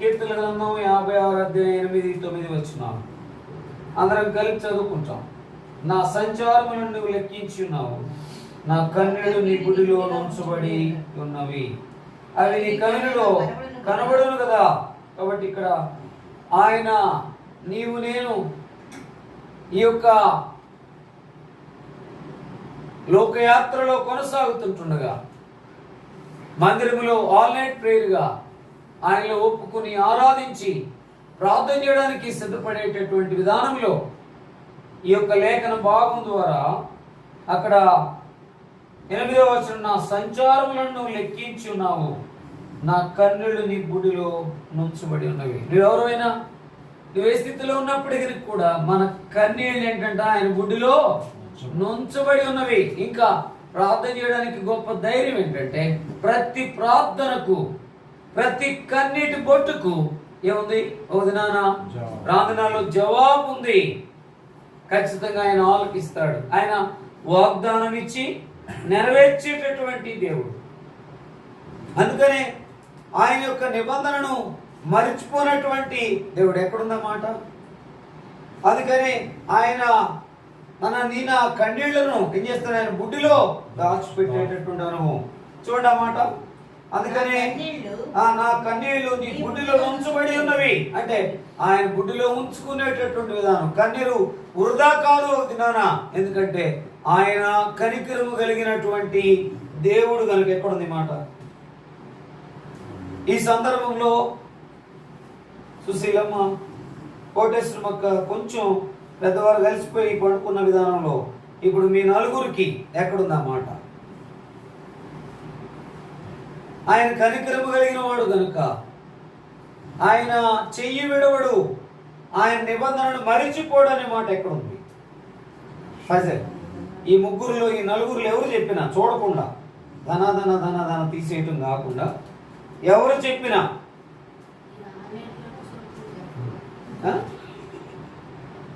కీర్తన గ్రంథం 56:8-9 అందరం కలిపి చదువుకుంటాం. నా సంచారములను నువ్వు లెక్కించి ఉన్నావు, నా కన్నులు నీ గుడిలో ఉంచబడి ఉన్నవి, అవి నీ కన్నులో కనబడును కదా. కాబట్టి ఇక్కడ ఆయన నీవు నేను ఈ యొక్క లోకయాత్రలో కొనసాగుతుంటుండగా మందిరములో ఆల్ నైట్ ప్రేయర్గా ఆయనలో ఒప్పుకుని ఆరాధించి ప్రార్థన చేయడానికి సిద్ధపడేటటువంటి విధానంలో ఈ యొక్క లేఖన భాగం ద్వారా అక్కడ 8వ వచనం, నా సంచారములను లెక్కించి ఉన్నావు, నా కన్నులు నీ గుడిలో నుంచబడి ఉన్నవి. నువ్వెవరైనా నువ్వు ఏ స్థితిలో ఉన్నప్పటికీ కూడా మన కన్నీళ్ళు ఏంటంటే ఆయన గుడిలో నుంచబడి ఉన్నవి. ఇంకా ప్రార్థన చేయడానికి గొప్ప ధైర్యం ఏంటంటే ప్రతి ప్రార్థనకు ప్రతి కన్నీటి బొట్టుకు ఏముంది? ప్రార్థనలో జవాబు ఉంది. ఖచ్చితంగా ఆయన ఆలకిస్తాడు. ఆయన వాగ్దానం ఇచ్చి నెరవేర్చేటటువంటి దేవుడు. అందుకనే ఆయన యొక్క నిబంధనను మరిచిపోయినటువంటి దేవుడు. ఎక్కడుందన్నమాట? అందుకని ఆయన నా కన్నీళ్లను ఏం చేస్తాడు? ఆయన బుడ్డిలో దాచిపెట్టేటటువంటి అనుభవం చూడండి అన్నమాట. అందుకనే నా కన్నీళ్లు నీ బుడ్డిలో ఉంచబడి ఉన్నవి అంటే ఆయన బుడ్డిలో ఉంచుకునేటటువంటి విధానం. కన్నీరు వృధా కాదు దినానా, ఎందుకంటే ఆయన కనికరము కలిగినటువంటి దేవుడు కనుక. ఎక్కడుంది మాట? ఈ సందర్భంలో సుశీలమ్మ, కోటేశ్వరమక్క కొంచెం పెద్దవారు కలిసిపోయి పడుకున్న విధానంలో ఇప్పుడు మీ నలుగురికి ఎక్కడుందన్నమాట? ఆయన కనికరము కలిగిన వాడు కనుక ఆయన చెయ్యి విడవడు, ఆయన నిబంధనను మరిచిపోడు అనే మాట ఎక్కడుంది? ఫజల్ ఈ ముగ్గురులో ఈ నలుగురులో ఎవరు చెప్పినా చూడకుండా ధన ధన ధన ధన తీసేయటం కాకుండా ఎవరు చెప్పినా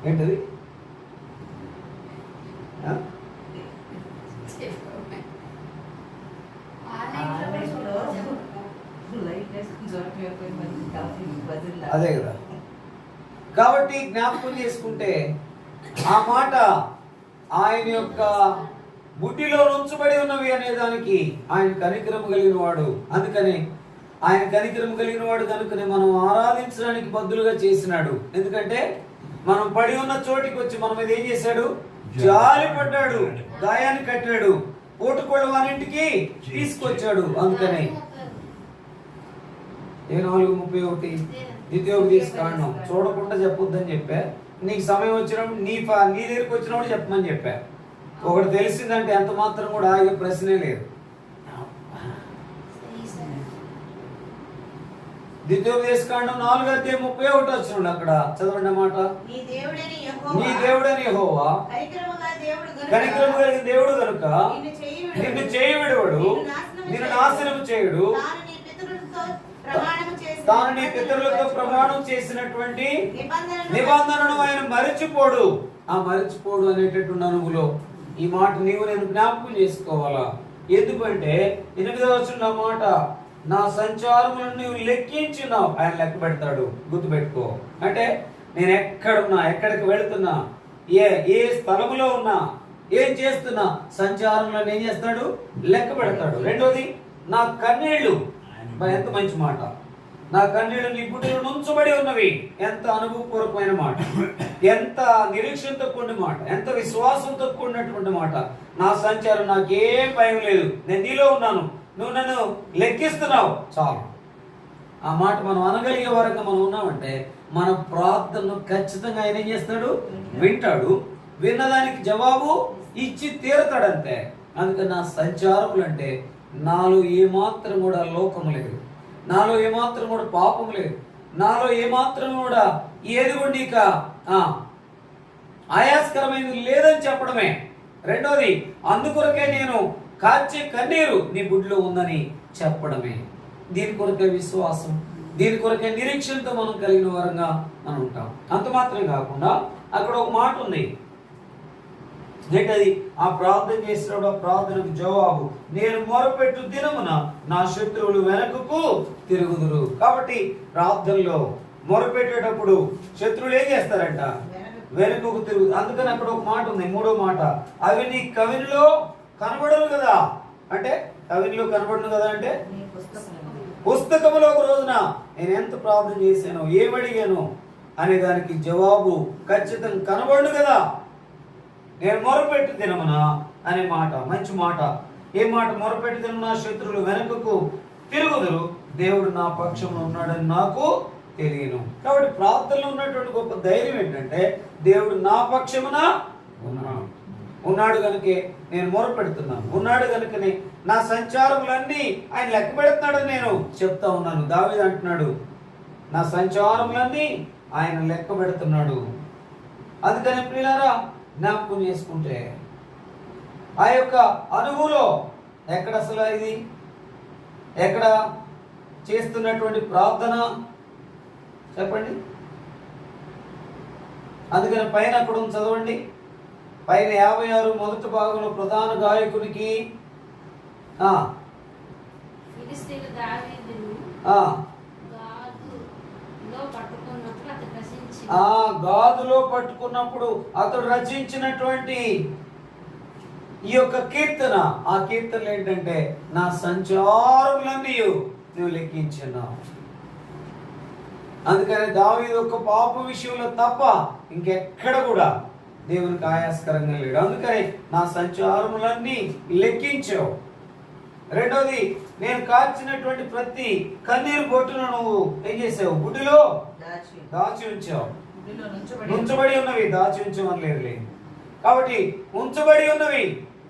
ఏంటది? అదే కదా. కాబట్టి జ్ఞాపకం చేసుకుంటే ఆ మాట ఆయన యొక్క బుడ్డిలో ఉంచబడి ఉన్నవి అనే దానికి ఆయన కనికరము కలిగిన వాడు. అందుకని ఆయన కనికరము కలిగిన వాడు కనుకనే మనం ఆరాధించడానికి బద్దులుగా చేసినాడు. ఎందుకంటే మనం పడి ఉన్న చోటికి వచ్చి మన మీద ఏం చేశాడు? జాలి పడ్డాడు, గాయాన్ని కట్టాడు, పోటుకోళ్ళ వారింటికి తీసుకొచ్చాడు. అందుకనే 4:31 ద్వితీయోపదేశకాండం చూడకుండా చెప్పొద్దని చెప్పా. నీకు సమయం వచ్చినప్పుడు నీ దగ్గరికి వచ్చినప్పుడు చెప్పమని చెప్పా. ఒకటి తెలిసిందంటే ఎంత మాత్రం కూడా ఆగే ప్రశ్నే లేదు. ద్వితీయోపదేశకాండం 4:31 అక్కడ చదవండి అన్నమాట. నీ దేవుడని యెహోవా కనికరము కలిగిన దేవుడు కనుక నిన్ను చేయి విడువడు, నిన్ను నాశనం చేయుడు, తాను నీ పితరులతో ప్రమాణం చేసినటువంటి నిబంధనను ఆయన మరిచిపోడు. ఆ మరిచిపోడు అనేటటువంటి అనుభవంలో ఈ మాట నీవు నేను జ్ఞాపకం చేసుకోవాలా. ఎందుకంటే 8వ వచనం మాట, నా సంచారములను నువ్వు లెక్కించున్నావు. ఆయన లెక్క పెడతాడు, గుర్తుపెట్టుకో. అంటే నేను ఎక్కడున్నా, ఎక్కడికి వెళుతున్నా, ఏ స్థలములో ఉన్నా, ఏం చేస్తున్నా, సంచారములను ఏం చేస్తాడు? లెక్క పెడతాడు. రెండోది, నా కన్నీళ్లు. ఎంత మంచి మాట. నా కన్నీళ్లు నీ బుడ్డిలో నుంచబడి ఉన్నవి. ఎంత అనుభవపూర్వకమైన మాట, ఎంత నిరీక్షణతో కూడిన మాట, ఎంత విశ్వాసంతో కూడినటువంటి మాట. నా సంచారం నాకేం భయం లేదు, నేను నీలో ఉన్నాను, నువ్వు నన్ను లెక్కిస్తున్నావు, చాలు. ఆ మాట మనం అనగలిగే వరకు మనం ఉన్నామంటే మన ప్రార్థనను ఖచ్చితంగా ఆయన ఏం చేస్తాడు? వింటాడు. విన్నదానికి జవాబు ఇచ్చి తీరుతాడంతే. అందుకని నా సంచారములు అంటే నాలో ఏమాత్రం కూడా లోకం లేదు, నాలో ఏమాత్రం కూడా పాపం లేదు, నాలో ఏమాత్రం కూడా ఏది కూడా నీకు ఆయాస్కరమైనది లేదని చెప్పడమే. రెండోది, అందుకొరకే నేను కాచే కన్నీరు నీ బుడ్డిలో ఉందని చెప్పడమే. దీని కొరకే విశ్వాసం, దీని కొరకే నిరీక్షణతో మనం కలిగిన వారంగా మనం ఉంటాం. అంత మాత్రం కాకుండా అక్కడ ఒక మాట ఉంది, ఏంటది? ఆ ప్రార్థన చేసినప్పుడు ఆ ప్రార్థనకు జవాబు, నేను మొరపెట్టు దినమున నా శత్రువులు వెనకకు తిరుగుదురు. కాబట్టి ప్రార్థనలో మొరపెట్టేటప్పుడు శత్రువులు ఏం చేస్తారంట? వెనుకకు తిరుగు. అందుకని అక్కడ ఒక మాట ఉంది, మూడో మాట, అవి నీ కవినిలో కనబడను కదా. అంటే కవినిలో కనబడను కదా అంటే పుస్తకములో ఒక రోజున నేను ఎంత ప్రార్థన చేశాను, ఏమడిగాను అనే దానికి జవాబు ఖచ్చితంగా కనబడు కదా. నేను మొరపెట్టు దినమున అనే మాట మంచి మాట. ఏ మాట? మొరపెట్టు దినమున శత్రువులు వెనుకకు తిరుగుదురు, దేవుడు నా పక్షంలో ఉన్నాడని నాకు తెలియను. కాబట్టి ప్రార్థనలో ఉన్నటువంటి గొప్ప ధైర్యం ఏంటంటే దేవుడు నా పక్షమున ఉన్నాడు కనుకే నేను మొరపెడుతున్నాను, ఉన్నాడు కనుకనే నా సంచారములన్నీ ఆయన లెక్క పెడుతున్నాడని నేను చెప్తా ఉన్నాను. దావీదు అంటున్నాడు, నా సంచారములన్నీ ఆయన లెక్క పెడుతున్నాడు. అందుకని ప్రియులారా, జ్ఞాపకం చేసుకుంటే ఆ యొక్క అనుభవంలో ఎక్కడ అసలు ఇది ఎక్కడ చేస్తున్నటువంటి ప్రార్థన చెప్పండి. అందుకని పైన అక్కడ చదవండి, పైన 56 మొదటి భాగంలో ప్రధాన గాయకునికి గాదులో పట్టుకున్నప్పుడు అతడు రచించినటువంటి ఈ యొక్క కీర్తన, ఆ కీర్తనలు ఏంటంటే నా సంచారములన్నీ నువ్వు లెక్కించున్నావు. అందుకని దావీదు ఒక పాప విషయంలో తప్ప ఇంకెక్కడ కూడా దేవునికి ఆయాస్కరంగా లేడు. అందుకని నా సంచారములన్నీ లెక్కించావు. రెండోది, నేను కార్చినటువంటి ప్రతి కన్నీరు బొట్టును నువ్వు ఏం చేసావు? గుడిలో దాచి ఉంచావు. ఉంచబడి ఉన్నవి, దాచి ఉంచమనలేదు. కాబట్టి ఉంచబడి ఉన్నవి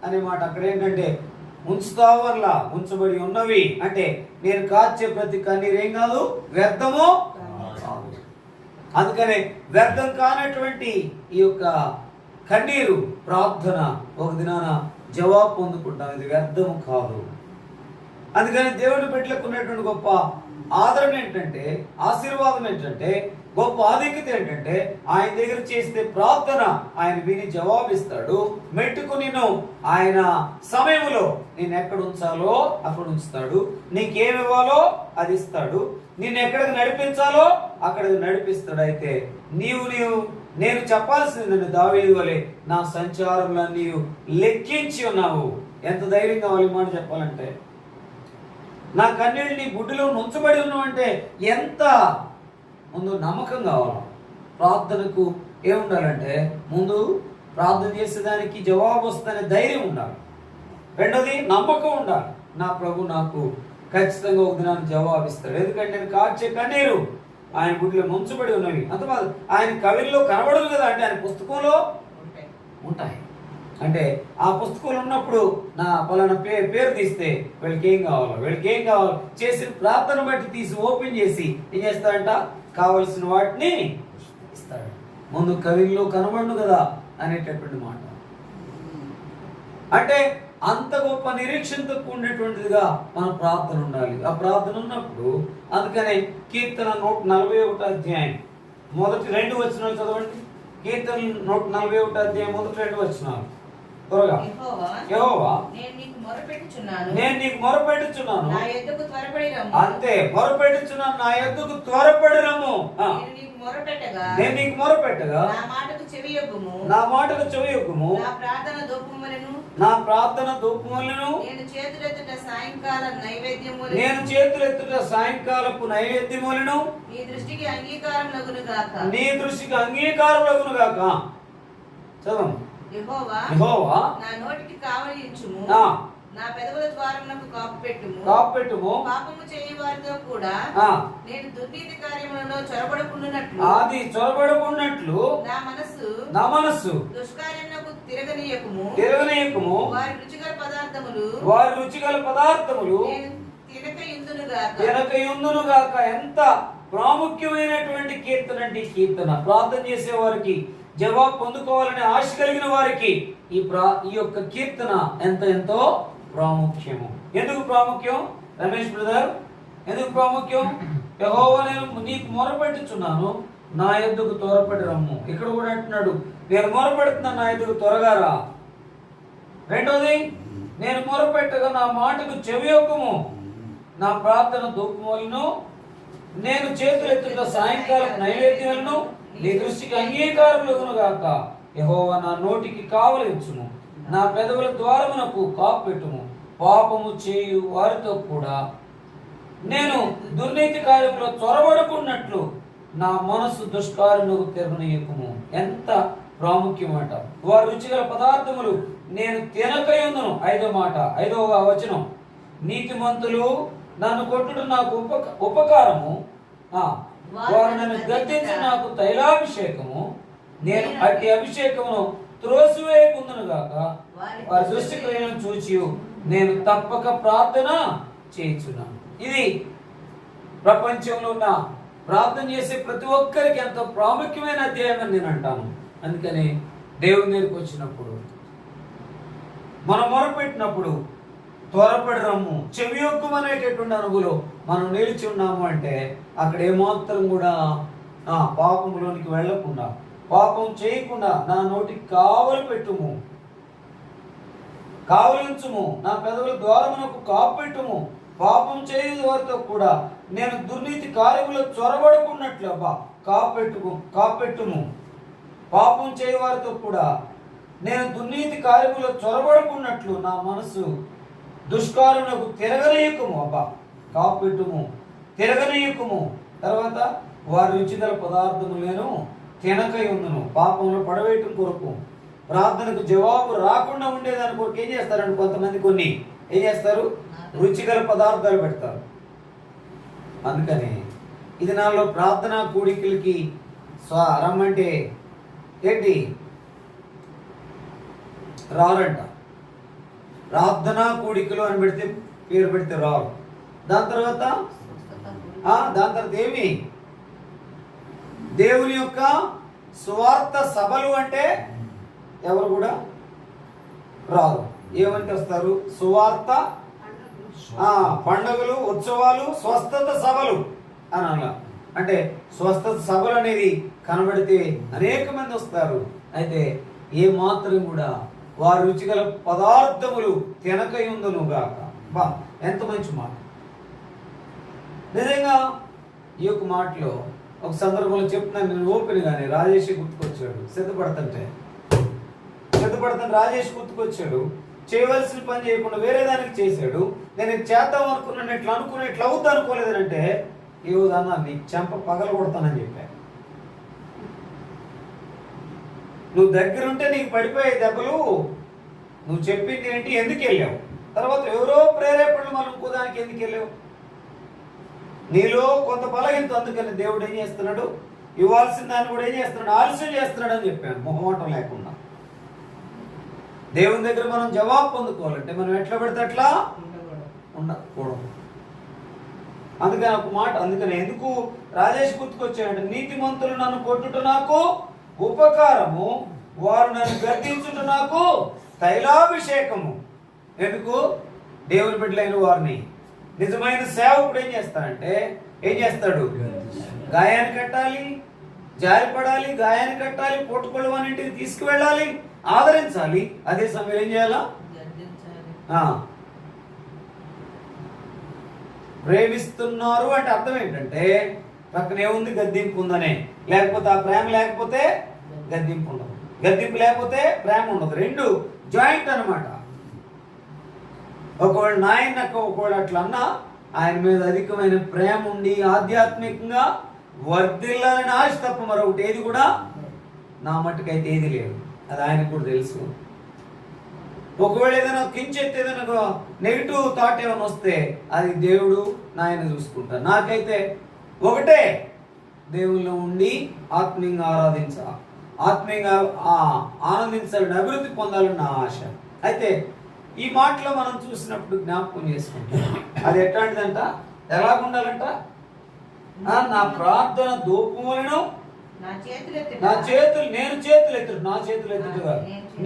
అనే మాట అక్కడ ఏంటంటే ఉంచుతావు వల్ల ఉంచబడి ఉన్నవి అంటే నేను కార్చే ప్రతి కన్నీరు ఏం కాదు, వ్యర్థము. అందుకనే వ్యర్థం కానటువంటి ఈ యొక్క కన్నీరు ప్రార్థన ఒక దినాన జవాబు పొందుకుంటాం. ఇది వ్యర్థము కాదు. అందుకని దేవుని బిడ్డలకు ఉన్నటువంటి గొప్ప ఆదరణ ఏంటంటే, ఆశీర్వాదం ఏంటంటే, గొప్ప ఆధిక్యత ఏంటంటే ఆయన దగ్గర చేస్తే ప్రార్థన ఆయన విని జవాబిస్తాడు. మెట్టుకు నిన్ను ఆయన సమయంలో నేను ఎక్కడ ఉంచాలో అక్కడ ఉంచుతాడు. నీకేమి ఇవ్వాలో అది ఇస్తాడు. నిన్ను ఎక్కడికి నడిపించాలో అక్కడికి నడిపిస్తాడు. అయితే నేను చెప్పాల్సింది దావీదు వలె నా సంచారములన్నీ లెక్కించి ఉన్నావు. ఎంత ధైర్యం కావాలి మాట చెప్పాలంటే, నా కన్నీళ్ళు నీ గుడ్డిలో నుంచబడి ఉన్నావంటే ఎంత ముందు నమ్మకం కావాలి. ప్రార్థనకు ఏముండాలంటే ముందు ప్రార్థన చేసేదానికి జవాబు వస్తుందనే ధైర్యం ఉండాలి. రెండోది నమ్మకం ఉండాలి. నా ప్రభు నాకు ఖచ్చితంగా ఒక దినాన్ని జవాబిస్తాడు. ఎందుకంటే నేను కార్చే కన్నీరు ఆయన గుడిలో ముంచబడి ఉన్నవి. అంత ఆయన కవిల్లో కనబడదు కదా, అంటే ఆయన పుస్తకంలో ఉంటాయి. అంటే ఆ పుస్తకంలో ఉన్నప్పుడు నా పలానా పేరు తీస్తే వీళ్ళకి ఏం కావాలో చేసిన ప్రార్థన బట్టి తీసి ఓపెన్ చేసి ఏం చేస్తాడంట, కావలసిన వాటిని ఇస్తాడు. ముందు కవిల్లో కనబడును కదా అనేటటువంటి మాట. అంటే అంత గొప్ప నిరీక్షణతో కూడినటువంటిదిగా మన ప్రార్థన ఉండాలి. ఆ ప్రార్థన ఉన్నప్పుడు అందుకనే కీర్తన 141 అధ్యాయం మొదటి 2 వచనాలు చదవండి. కీర్తన 141 అధ్యాయం మొదటి 2 వచనాలు త్వరగా. యెహోవా నేను నీకు మొరపెట్టుచున్నాను, అంతే మొరపెట్టుచున్నాను, నా యొద్దకు త్వరపడి రమ్ము. నేను నీకు మొరపెట్టగా నా మాటకు చెవియొగ్గుము. నా ప్రార్థన ధూపములను నేను చేతులెత్తుట సాయంకాలపు నైవేద్యములను నీ దృష్టికి అంగీకారములగును గాక. చదవండి. యెహోవా నా నోటికి కావలించుము, నా పెదవుల ద్వారమునకు కాపుపెట్టుము. పాపము చేయు వారితో కూడా నేను దుర్నీతి కార్యములలో చొరబడకుండాట్లు నా మనస్సు దుష్కార్యములకు తిరగనీయకుము. వారి రుచిగల పదార్థములు తినకయుందునుగాక. ఎంత ప్రాముఖ్యమైనటువంటి కీర్తన అంటే ఈ కీర్తన ప్రార్థన చేసే వారికి, జవాబు పొందుకోవాలనే ఆశ కలిగిన వారికి ఈ యొక్క కీర్తన ఎంతో ప్రాముఖ్యము. ఎందుకు ప్రాముఖ్యం రమేష్ బ్రదర్? ఎందుకు ప్రాముఖ్యం? యెహోవా నేను నీకు మొరపెట్టుచున్నాను, నా యొద్దకు త్వరపడి రమ్ము. ఇక్కడ కూడా అంటున్నాడు, నేను మొరపెడుతున్నాను, నా యొద్దకు త్వరగా రా. రెండోది, నేను మొరపెట్టగా నా మాటకు చెవియొక్కము, నా ప్రార్థన ధూపములను, నేను చేతులెత్తుట సాయంకాలం నైవేద్యములను నీ దృష్టికి అంగీకారములగును గాక. యెహోవా నా నోటికి కావలించుము, నా పెదవుల ద్వారమునకు కాపెట్టుము. పాపము చేయు వారితో కూడా నేను దుర్నీతి కార్యములో చొరబడుకున్నట్లు నా మనసు దుష్కార్యములకు తిరగనీయకుము. ఎంత ప్రాముఖ్యమాట. వారు రుచిగల పదార్థములు నేను తినకయుందును. ఐదవ వచనం, నీతిమంతులు నన్ను కొట్టుట నాకు ఉపకారము, వారు నన్ను గద్దించి నాకు తైలాభిషేకము, నేను అట్టి అభిషేకమును త్రోసివేయకుందును గాక. వారి దుష్టిక్రియలను చూచి నేను తప్పక ప్రార్థన చేయించున్నాను. ఇది ప్రపంచంలో ఉన్న ప్రార్థన చేసే ప్రతి ఒక్కరికి ఎంతో ప్రాముఖ్యమైన అధ్యాయం అని నేను అంటాను. అందుకని దేవుని దగ్గరికి వచ్చినప్పుడు, మనం మొరపెట్టినప్పుడు త్వరపడి రమ్ము, చెవియొక్కమనేటటువంటి అనుగులో మనం నిలిచి ఉన్నాము అంటే అక్కడ ఏమాత్రం కూడా పాపంలోనికి వెళ్లకుండా, పాపం చేయకుండా నా నోటికి కావలి పెట్టుము, కావలించుము, నా పెదవుల ద్వారమునకు కాపెట్టుము. పాపం చేయు వారితో కూడా నేను దుర్నీతి కార్యములో చొరబడుకున్నట్లు కాపెట్టుము. పాపం చేయు వారితో కూడా నేను దుర్నీతి కార్యములో చొరబడుకున్నట్లు నా మనసు దుష్కార్యములకు తిరగనీయకుము. కాపెట్టుము, తిరగనీయకుము. తర్వాత వారి రుచిగల పదార్థములను తినకయుందును. పాపంలో పడవేయటం కొరకు, ప్రార్థనకు జవాబు రాకుండా ఉండేదాని కొరకు ఏం చేస్తారంటే కొంతమంది ఏం చేస్తారు, రుచిగల పదార్థాలు పెడతారు. అందుకని ఇది నాలో ప్రార్థనా కూడికలకి రమ్మంటే ఏంటి రారంట. ప్రార్థనా కూడికలు అని పేరు పెడితే రారు. దాని తర్వాత ఏమి, దేవుని యొక్క సువార్త సభలు అంటే ఎవరు కూడా రారు. ఏమంటే వస్తారు, సువార్త పండుగలు, ఉత్సవాలు, స్వస్థత సభలు అని అలా. అంటే స్వస్థత సభలు అనేది కనబడితే అనేక మంది వస్తారు. అయితే ఏ మాత్రం కూడా వారి రుచిగల పదార్థములు తినకయుందును గాక. ఎంత మంచి మాట. నిజంగా ఈ యొక్క మాటలో ఒక సందర్భంలో చెప్తున్నాను నేను ఓపెన్గానే. రాజేష్ గుర్తుకొచ్చాడు. సిద్ధపడతాను రాజేష్ గుర్తుకొచ్చాడు. చేయవలసిన పని చేయకుండా వేరే దానికి చేశాడు. నేను చేద్దాం అనుకున్నట్లు అవుద్దు అనుకోలేదనంటే ఈ రోజన్నా నీ చెంప పగల కొడతానని చెప్పాను. నువ్వు దగ్గరుంటే నీకు పడిపోయే దెబ్బలు, నువ్వు చెప్పింది ఏంటి, ఎందుకు వెళ్ళావు, తర్వాత ఎవరో ప్రేరేపణలు మనం ఇంకో దానికి ఎందుకు వెళ్ళావు, నీలో కొంత బలహీనత. అందుకని దేవుడు ఏం చేస్తున్నాడు, ఇవ్వాల్సిన దాన్ని కూడా ఏం చేస్తున్నాడు, ఆలస్యం చేస్తున్నాడు అని చెప్పాను. మొహమాటం లేకుండా దేవుని దగ్గర మనం జవాబు పొందుకోవాలంటే మనం ఎట్లా పెడితే అట్లా ఉండకూడదు. అందుకని ఒక మాట, అందుకని ఎందుకు రాజేష్ గుర్తుకొచ్చాడంటే, నీతిమంతులు నన్ను కొట్టుట నాకు ఉపకారము, వారు నన్ను గద్దించుట నాకు తైలాభిషేకము. ఎందుకు, దేవుని బిడ్డలైన వారిని, నిజమైన సేవకుడు ఏం చేస్తాడు, గాయాన్ని కట్టాలి, జారిపడాలి, గాయాన్ని కట్టాలి, పొట్టుకొళ్ళు మన ఇంటికి తీసుకువెళ్ళాలి, ఆదరించాలి. అదే సమయం ఏం చేయాలా, ప్రేమిస్తున్నారు అంటే అర్థం ఏంటంటే పక్కన ఏముంది, గద్దింపు ఉందనే. లేకపోతే ఆ ప్రేమ లేకపోతే గద్దింపు ఉండదు, గద్దింపు లేకపోతే ప్రేమ ఉండదు. రెండు జాయింట్ అన్నమాట. ఒకవేళ ఒకవేళ అట్లా అన్నా ఆయన మీద అధికమైన ప్రేమ ఉండి ఆధ్యాత్మికంగా వర్ధిల్లాలని ఆశ తప్ప మరొకటి ఏది కూడా నా మట్టుకైతే ఏది లేదు. అది ఆయనకు కూడా తెలుసు. ఒకవేళ ఏదైనా కించెత్తి ఏదైనా నెగిటివ్ థాట్ ఏమైనా వస్తే అది దేవుడు నాయన చూసుకుంటారు. నాకైతే ఒకటే, దేవుల్లో ఉండి ఆత్మీయంగా ఆత్మీయంగా ఆనందించాలని, అభివృద్ధి పొందాలని నా ఆశ. అయితే ఈ మాటలో మనం చూసినప్పుడు జ్ఞాపకం చేసుకుంటాం. అది ఎట్లాంటిదంట, ఎలాగుండాలంట, నా ప్రార్థన ధూపములను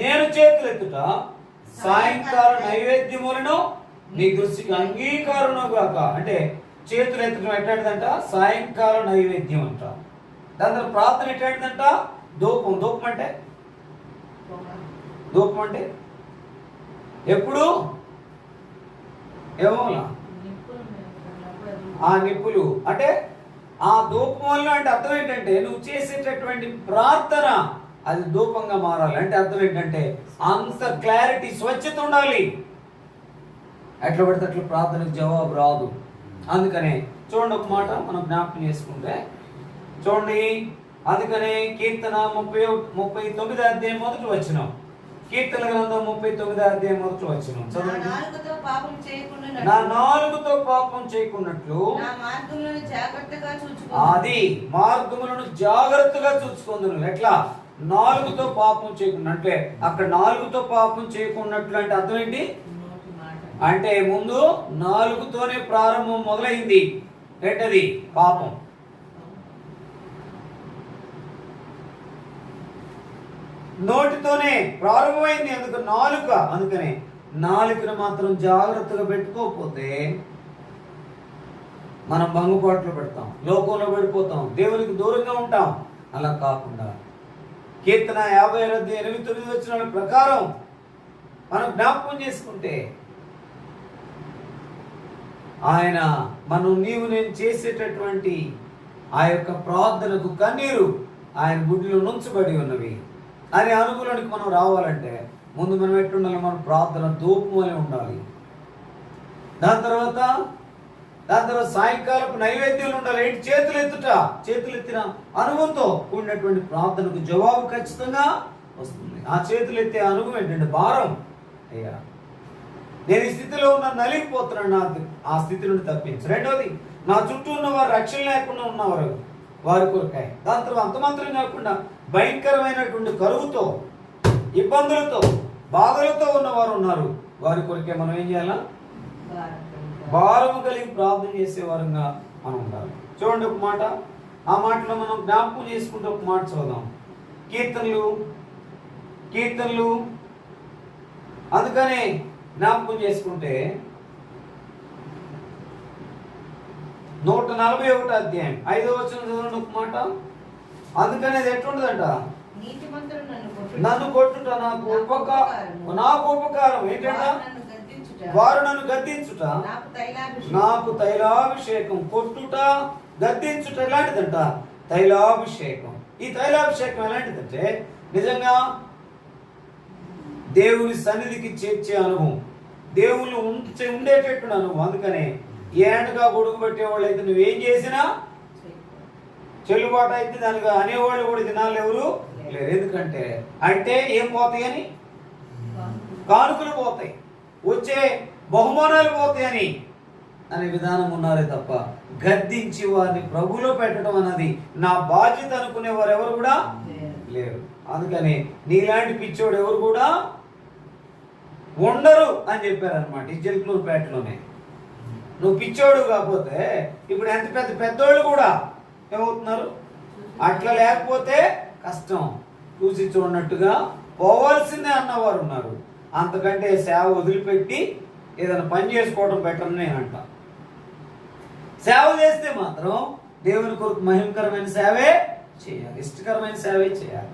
నేను చేతులెత్తుట సాయంకాల నైవేద్యములను నీ దృష్టికి అంగీకారము గాక. అంటే చేతులు ఎత్తడం ఎట్లాంటిదంట, సాయంకాల నైవేద్యం అంట. దాని తర్వాత ప్రార్థన ఎట్లాంటిదంట, ధూపం అంటే ఎప్పుడు ఏమోలా ఆ నిప్పులు అంటే ఆ ధూపం వల్ల అంటే అర్థం ఏంటంటే నువ్వు చేసేటటువంటి ప్రార్థన అది ధూపంగా మారాలి. అంటే అర్థం ఏంటంటే అంత క్లారిటీ, స్వచ్ఛత ఉండాలి. ఎట్లా పడితే అట్లా ప్రార్థనకు జవాబు రాదు. అందుకనే చూడండి, ఒక మాట మనం జ్ఞాపకం చేసుకుంటే చూడండి. అందుకనే కీర్తన 39 అధ్యాయం మొదటి వచనం. కీర్తన గ్రంథం 39 అధ్యాయం మొదటి వచనం చదవండి. నా నాలుగుతో పాపం చేయకున్నట్లు అది మార్గములను జాగ్రత్తగా చూసుకుందును. ఎట్లా? నాలుగుతో పాపం చేయకుండా. అంటే అక్కడ నాలుగుతో పాపం చేయకున్నట్లు అంటే అర్థం ఏంటి అంటే ముందు నాలుగుతోనే ప్రారంభం మొదలైంది. ఏంటది? పాపం. నోటితోనే ప్రారంభమైంది. అందుకు నాలుక. అందుకనే నాలుకను మాత్రం జాగ్రత్తగా పెట్టుకోకపోతే మనం భంగుపాట్లు పెడతాం, లోకంలో పడిపోతాం, దేవునికి దూరంగా ఉంటాం. అలా కాకుండా కీర్తన 58:8-9 వచనాల ప్రకారం మనం జ్ఞాపకం చేసుకుంటే ఆయన నీవు నేను చేసేటటువంటి ఆ యొక్క ప్రార్థనకు కన్నీరు ఆయన గుడిలో నుంచబడి ఉన్నవి అనే అనుకూలానికి మనం రావాలంటే ముందు మనం ఎట్లుండాలి? మన ప్రార్థన ధూపమని ఉండాలి. దాని తర్వాత సాయంకాలపు నైవేద్యాలు ఉండాలి. ఏంటి? చేతులు ఎత్తిన అనుభవంతో కూడినటువంటి ప్రార్థనకు జవాబు ఖచ్చితంగా వస్తుంది. ఆ చేతులు ఎత్తే అనుభవం ఏంటంటే భారం. అయ్యా, నేను ఈ స్థితిలో నలిగిపోతున్నాను, ఆ స్థితి నుండి తప్పించు. రెండవది, నా చుట్టూ ఉన్న వారు రక్షణ లేకుండా ఉన్నవారు వారి కొరకాయ. దాని తర్వాత అంత మాత్రం కాకుండా భయంకరమైనటువంటి కరువుతో, ఇబ్బందులతో, బాధలతో ఉన్నవారు ఉన్నారు. వారి కొరకే మనం ఏం చేయాలా? భారము కలిగి ప్రార్థన చేసేవారంగా మనం ఉండాలి. చూడండి ఒక మాట, ఆ మాటలో మనం జ్ఞాపకం చేసుకుంటే ఒక మాట చదువుదాం. కీర్తనలు అందుకనే జ్ఞాపకం చేసుకుంటే 141 అధ్యాయం 5వ వచనం చదవండి ఒక మాట. అందుకని అది ఎట్లుంటదంట? నన్ను కొట్టుట నాకు ఉపకారం ఏంటంట? వారు నన్ను గద్దించుట నాకు తైలాభిషేకం. కొట్టుట, గద్దించుట ఎలాంటిదంట? తైలాభిషేకం. ఈ తైలాభిషేకం ఎలాంటిదంటే నిజంగా దేవుని సన్నిధికి చేర్చే అనుభవం, దేవుళ్ళు ఉండేటట్టు అనుభవం. అందుకనే ఏడగా గొడుగు పెట్టేవాళ్ళు అయితే నువ్వేం చేసినా చెల్లుబాటు అయితే దానికి అనేవాళ్ళు కూడా దినాలు ఎవరు లేరు. ఎందుకంటే అంటే ఏం పోతాయని? కానుకలు పోతాయి, వచ్చే బహుమానాలు పోతాయని అనే విధానం ఉన్నారే తప్ప గద్దించి వారిని ప్రభులో పెట్టడం అన్నది నా బాధ్యత అనుకునే వారు ఎవరు కూడా లేరు. అందుకని నీలాంటి పిచ్చోడు ఎవరు కూడా ఉండరు అని చెప్పారనమాట ఈ జల్కూరుపేటలోనే. నువ్వు పిచ్చోడు కాకపోతే ఇప్పుడు ఎంత పెద్దోళ్ళు కూడా ఏమవుతున్నారు? అట్లా లేకపోతే కష్టం, చూసి చూడనట్టుగా పోవాల్సిందే అన్నవారు ఉన్నారు. అంతకంటే సేవ వదిలిపెట్టి ఏదైనా పని చేసుకోవడం బెటర్ అని నేను అంటా. సేవ చేస్తే మాత్రం దేవుని కొరకు మహిమకరమైన సేవే చేయాలి, ఇష్టకరమైన సేవే చేయాలి.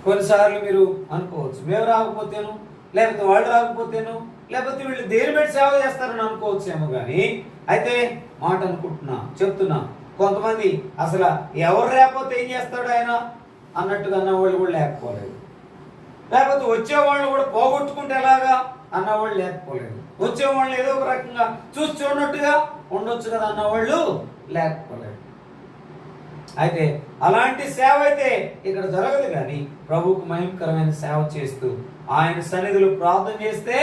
కొన్నిసార్లు మీరు అనుకోవచ్చు, మేము రాకపోతేను, లేకపోతే వాళ్ళు రాకపోతేను, లేకపోతే వీళ్ళు దేని పెట్టి సేవ చేస్తారని అనుకోవచ్చేమో. కానీ అయితే మాట చెప్తున్నా కొంతమంది అసలు ఎవరు లేకపోతే ఏం చేస్తాడు ఆయన అన్నట్టుగా అన్నవాళ్ళు కూడా లేకపోలేదు. లేకపోతే వచ్చేవాళ్ళు కూడా పోగొట్టుకుంటే ఎలాగా అన్నవాళ్ళు లేకపోలేదు. వచ్చేవాళ్ళు ఏదో ఒక రకంగా చూసి చూడనట్టుగా ఉండొచ్చు కదా అన్నవాళ్ళు లేకపోలేదు. అయితే అలాంటి సేవ అయితే ఇక్కడ జరగదు. కానీ ప్రభువుకు మహిమకరమైన సేవ చేస్తూ ఆయన సన్నిధిలో ప్రార్థన చేస్తే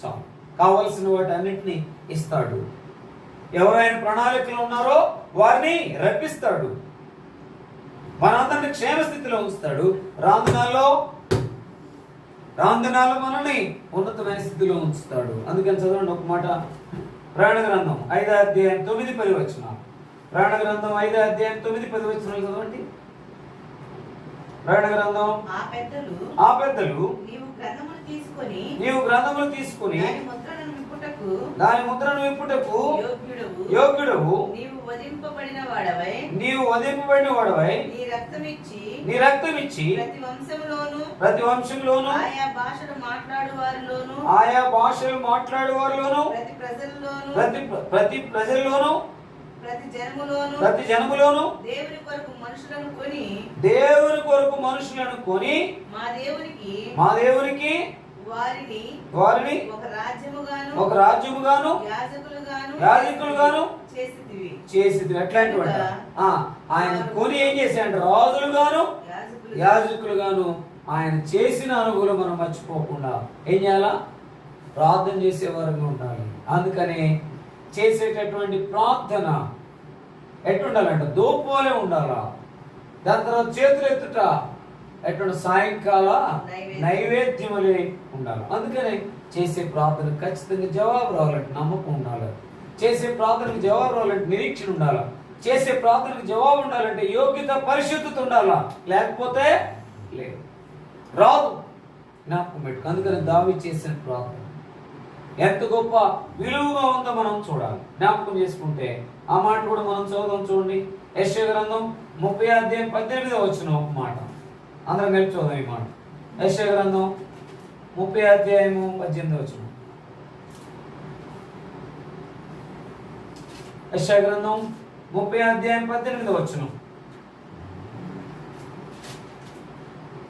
చాలు, కావలసిన వాటి అన్నింటినీ ఇస్తాడు. ఎవరైనా ప్రణాళికలు ఉన్నారో వారిని రప్పిస్తాడు, మనందరినీ క్షేమస్థితిలో ఉంచుతాడు. రాందనాల్లో మనల్ని ఉన్నతమైన స్థితిలో ఉంచుతాడు. అందుకని చదవండి ఒక మాట, ప్రయాణ గ్రంథం 5వ అధ్యాయం 9-10 వచనాలు. ప్రయాణ గ్రంథం 5వ అధ్యాయం 9-10 వచనాలు చదవండి. ప్రయాణ గ్రంథం ఆ పెద్దలు నీవు గ్రంథములు తీసుకొని దాని ముద్రను విప్పుటకు యోగ్యుడవు వధింపబడిన వాడవై నీ రక్తం ఇచ్చి ప్రతి వంశంలోను ఆయా భాషలు మాట్లాడు వారిలోను ప్రతి ప్రజల్లోను ప్రతి జనములోను దేవుని కొరకు మనుషులను కొని మా దేవునికి వారిని ఒక రాజ్యముగాను యాజకులుగాను చేసిద్వి. ఎట్లాంటి వాడు? ఆయన కొని ఏం చేశాడు? రాజులుగాను యాజకులుగాను ఆయన చేసిన అనుభవం మనం మర్చిపోకుండా ఏం చేయాలా? ప్రార్థన చేసేవారుగా ఉండాలి. అందుకని చేసేటటువంటి ప్రార్థన ఎట్టుండాలంట? దూపోలే ఉండాలా. దాని తర్వాత చేతులు ఎత్తుట ఎటువంటి సాయంకాల నైవేద్యములే ఉండాలి. అందుకని చేసే ప్రార్థన ఖచ్చితంగా జవాబు రావాలంటే నమ్మకం ఉండాలి. చేసే ప్రార్థనకు జవాబు రావాలంటే నిరీక్షణ ఉండాలి. చేసే ప్రార్థనకు జవాబు ఉండాలంటే యోగ్యత పరిశుద్ధత ఉండాలా. లేకపోతే లేదు, రాదు. జ్ఞాపకం పెట్టుకో. అందుకని దావీదు చేసిన ప్రార్థన ఎంత గొప్ప విలువగా ఉందో మనం చూడాలి. జ్ఞాపకం చేసుకుంటే ఆ మాట కూడా మనం చదువుదాం. చూడండి, యెషయా గ్రంథం 30:18 ఒక మాట. అందరం కలిపి చూద్దాం ఈ మాట. యెషయా గ్రంథం 30:18. యెషయా గ్రంథం 30:18.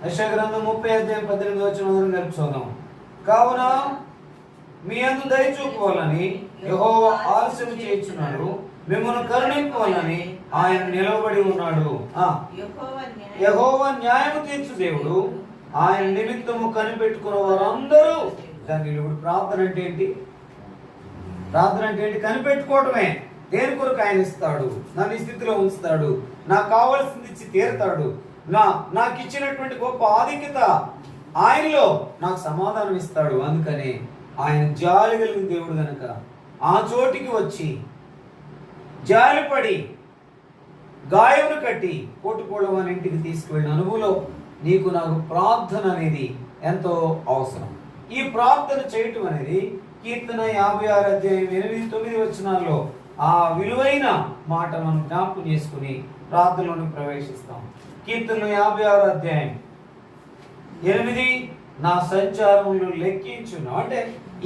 యెషయా గ్రంథం 30:18 అందరం కలిపి చూద్దాం. కావున మీ యందు దయ చూపుకోవాలని యెహోవా ఆలస్యం చేయుచున్నాడు, మిమ్మల్ని కరుణింపవాలని ఆయన నిలబడి ఉన్నాడు. యెహోవా న్యాయము తీర్చు దేవుడు, ఆయన నిమిత్తము కనిపెట్టుకున్న వారందరూ దాన్ని. ఇప్పుడు ప్రార్థన అంటే ఏంటి? ప్రార్థన అంటే ఏంటి? కనిపెట్టుకోవటమే. దేని కొరకు ఆయన ఇస్తాడు? నన్ను ఈ స్థితిలో ఉంచుతాడు, నాకు కావాల్సింది ఇచ్చి తీరుతాడు, నాకు ఇచ్చినటువంటి గొప్ప ఆధిక్యత ఆయనలో నాకు సమాధానం ఇస్తాడు. అందుకని ఆయన జాలి కలిగిన దేవుడు గనక ఆ చోటికి వచ్చి జాలిపడి గాయమును కట్టి కొట్టుకోవడం ఇంటికి తీసుకువెళ్ళిన అనుభవంలో నీకు నాకు ప్రార్థన అనేది ఎంతో అవసరం. ఈ ప్రార్థన చేయటం అనేది కీర్తన 56:8-9 ఆ విలువైన మాట మనం జ్ఞాపకం చేసుకుని ప్రార్థనలోకి ప్రవేశిస్తాం. కీర్తన 56:8 నా సంచారములు లెక్కించున్నావు అంటే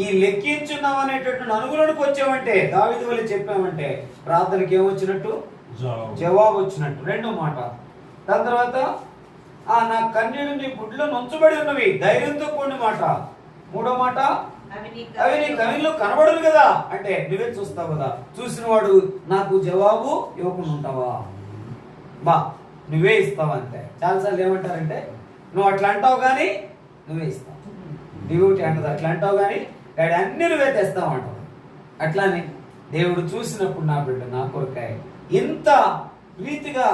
ఈ లెక్కించున్నావు అనేటటువంటి అనుగుణకు వచ్చామంటే, దావీదు వలె చెప్పామంటే ప్రార్థనకి ఏమొచ్చినట్టు? జవాబు వచ్చినట్టు. రెండో మాట. దాని తర్వాత నా కన్నీళ్ళు నీ గుడ్లో నుంచబడి ఉన్నవి, ధైర్యంతో కూడిన మాట. మూడో మాట, అవి నీ కవిలో కనబడరు కదా అంటే నువ్వే చూస్తావు కదా. చూసిన వాడు నాకు జవాబు ఇవ్వకుండా ఉంటావా? నువ్వే ఇస్తావు అంతే. చాలాసార్లు ఏమంటారంటే నువ్వు అట్లా అంటావు కానీ నువ్వే ఇస్తావు. డ్యూటీ అంటది అట్లా అంటావు కానీ డాడీ అన్ని నువ్వే తెస్తావు అంటావు. అట్లానే దేవుడు చూసినప్పుడు నా బిడ్డ నా కొరకాయ ఇంత రీతిగా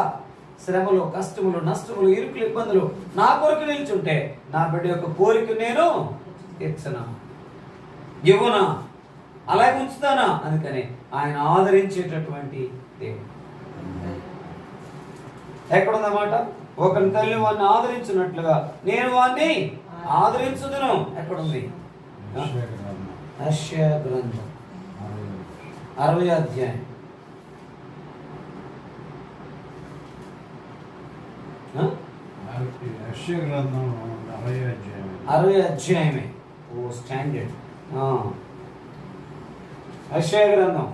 శ్రమలు, కష్టములు, నష్టములు, ఇరుకులు, ఇబ్బందులు నా కొరకు నిల్చుంటే నా బిడ్డ యొక్క కోరిక నేను తీర్చనా, ఇవ్వనా, అలాగే ఉంచుతానా? అందుకని ఆయన ఆదరించేటటువంటి దేవుడు. ఎక్కడుందన్నమాట? ఒకరి తల్లి వాడిని ఆదరించినట్లుగా నేను వాడిని ఆదరించుదును. ఎక్కడుంది? యెషయా గ్రంథం 60 అధ్యాయం. 60 అధ్యాయమే. ఓ స్టాండర్డ్. యెషయా గ్రంథం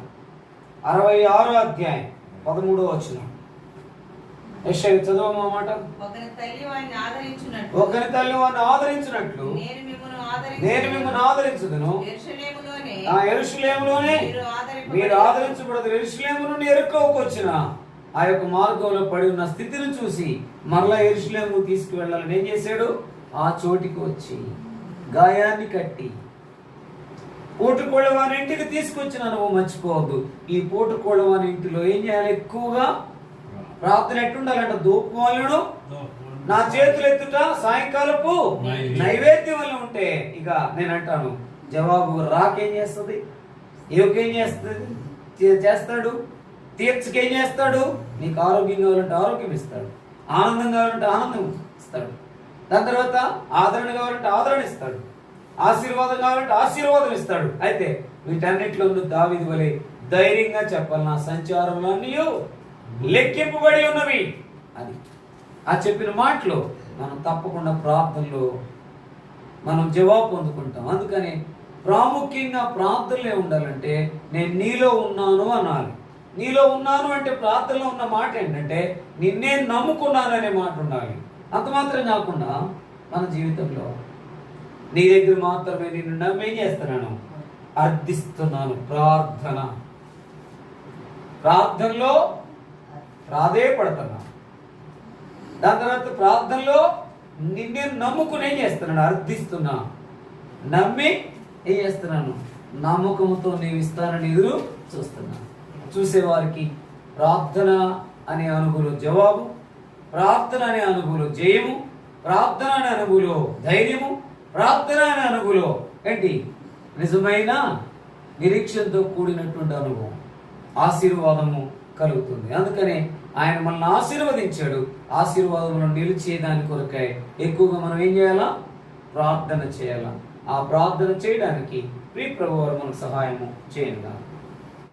66 అధ్యాయం 13 యెషయా చదవమా మాట. ఒకరి తల్లి వాడిని ఆదరించినట్లు నేను మిమ్మల్ని ఆదరించుదును. యెరూషలేములోనే మీరు ఆదరించబడదు. యెరూషలేము నుండి యెరికోకు వచ్చిన ఆ యొక్క మార్గంలో పడి ఉన్న స్థితిని చూసి మరలా యెరూషలేము తీసుకువెళ్ళాలని ఏం చేశాడు? ఆ చోటికి వచ్చి గాయాన్ని కట్టి పోటుకోళ్ళ వారి ఇంటికి తీసుకొచ్చిన అనుభవం మర్చిపోవద్దు. ఈ పోటుకోళ్ళ వారి ఇంటిలో ఏం చేయాలి? ఎక్కువగా ప్రార్థన ఎట్టుండాలంట? ధూపములను నా చేతులు ఎత్తుట సాయంకాలపు నైవేద్యం వల్ల ఉంటే ఇక నేను అంటాను జవాబు రాకేం చేస్తుంది? ఏం చేస్తాడు? తీర్చకేం చేస్తాడు? నీకు ఆరోగ్యం కావాలంటే ఆరోగ్యం ఇస్తాడు, ఆనందం కావాలంటే ఆనందం ఇస్తాడు, దాని తర్వాత ఆదరణ కావాలంటే ఆదరణ ఇస్తాడు, ఆశీర్వాదం కావాలంటే ఆశీర్వాదం ఇస్తాడు. అయితే వీటన్నిటిలో దావీదు వలె ధైర్యంగా చెప్పాలి, నా సంచారములన్నీ లెక్కింపబడి ఉన్నవి అని. ఆ చెప్పిన మాటలు మనం తప్పకుండా ప్రార్థనలో మనం జవాబు పొందుకుంటాం. అందుకని ప్రాముఖ్యంగా ప్రార్థనలే ఉండాలంటే నేను నీలో ఉన్నాను అనాలి. నీలో ఉన్నాను అంటే ప్రార్థనలో ఉన్న మాట ఏంటంటే నిన్నే నమ్ముకున్నాను అనే మాట ఉండాలి. అంత మాత్రం కాకుండా మన జీవితంలో నీ దగ్గర మాత్రమే నిన్ను నమ్మేం చేస్తున్నాను, అర్థిస్తున్నాను. ప్రార్థనలో ప్రాధేయపడుతున్నా. దాని తర్వాత ప్రార్థనలో నిన్నే నమ్ముకుని ఏం చేస్తున్నాను, అర్థిస్తున్నా. నమ్మి ఏం చేస్తున్నాను, నమ్మకంతో నీవు ఇస్తానని ఎదురు చూస్తున్నా. చూసేవారికి ప్రార్థన అనే అనుభూలో జవాబు, ప్రార్థన అనే అనుభూలో జయము, ప్రార్థన అనే అనుభూలో ధైర్యము, ప్రార్థన అనే అనుభూలో ఏంటి, నిజమైన నిరీక్షణతో కూడినటువంటి అనుభవం, ఆశీర్వాదము కలుగుతుంది. అందుకనే ఆయన మనల్ని ఆశీర్వదించాడు. ఆశీర్వాదంలో నిలిచేదాని కొరకై ఎక్కువగా మనం ఏం చేయాలా, ప్రార్థన చేయాలా. ఆ ప్రార్థన చేయడానికి ప్రియ ప్రభువారు మనకు సహాయము చేయండి.